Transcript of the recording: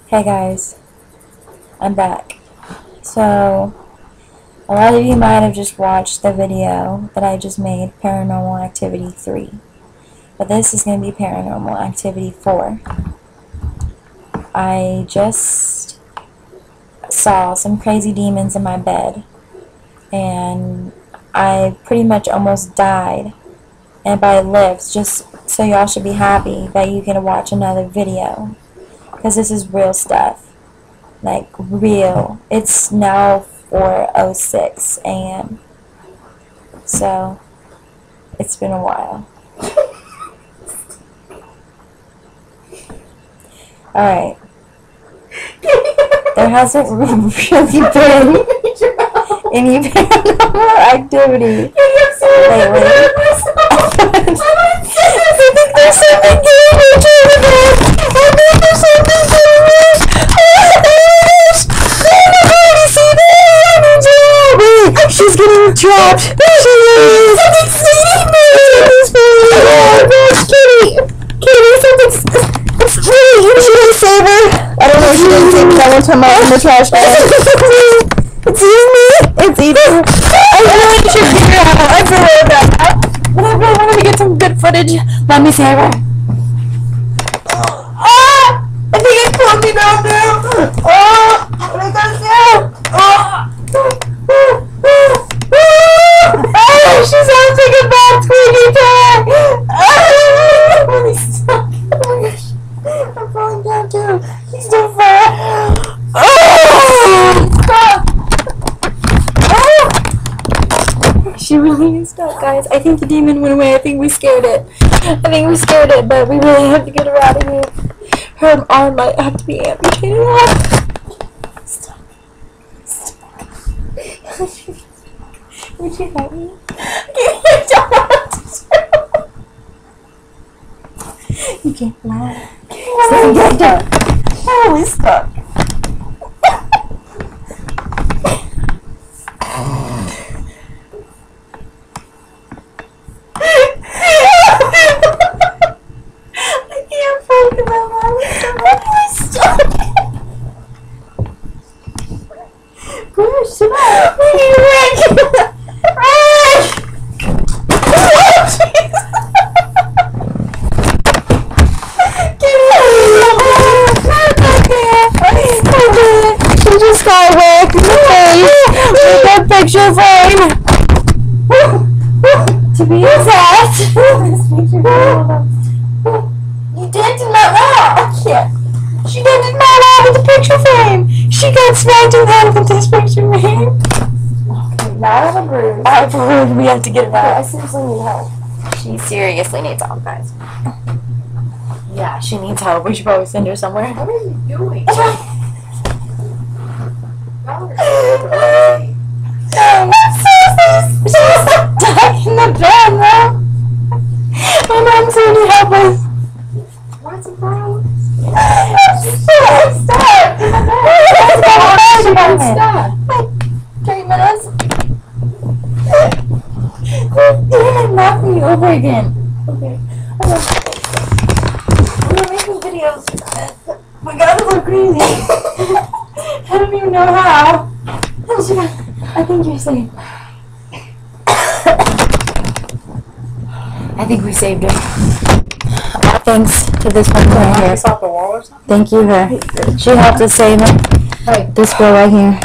Hey guys, I'm back. So, a lot of you might have just watched the video that I just made, Paranormal Activity 3. But this is going to be Paranormal Activity 4. I just saw some crazy demons in my bed, and I pretty much almost died. And by lived, just so y'all should be happy that you can watch another video. Because this is real stuff. Like, real. It's now 4:06 a.m. So, it's been a while. Alright. There hasn't really been any paranormal activity lately. I think there's something she's getting trapped. She is. Kitty, something's. Should I save her? I don't know if she didn't save me that one time out in the trash can. It's eating me. It's eating. I really should figure out. I forgot about that. But I really wanted to get some good footage. Let me save her. Ah! I think it pulled me down now. Oh! What am I gonna do? Oh! Oh, she's having a bad squeaky toy! Oh, I'm stuck. Oh my gosh. I'm falling down too. He's so far. Oh! Stop! Oh! She really is stuck, guys. I think the demon went away. I think we scared it. But we really have to get her out of here. Her arm might have to be amputated off. Stop. Would you help me? You can't fly. Oh, we're stuck. I can't focus on my we're stuck. Gosh, sit up. We need a wreck. She just got whacked in the face with a picture frame. To be exact. You dented my eye. I can't. She dented my eye with a picture frame. She got smacked in the head with this picture frame. Okay, now I have a bruise. I have a bruise. We have to get her out. I seriously need help. She seriously needs help, guys. Yeah, she needs help. We should probably send her somewhere. What are you doing? She's stuck in the bed now. My mom's here to help us. What's the problem? I'm stuck in the bed. She got stuck. Like 3 minutes. You're gonna knock me over again. Okay. We're making videos. We gotta look crazy. I don't even know how. I think you're safe. I think we saved her. Thanks to this one right here. Off the wall or something? Thank you, her. She helped us save her. Hey. This girl right here.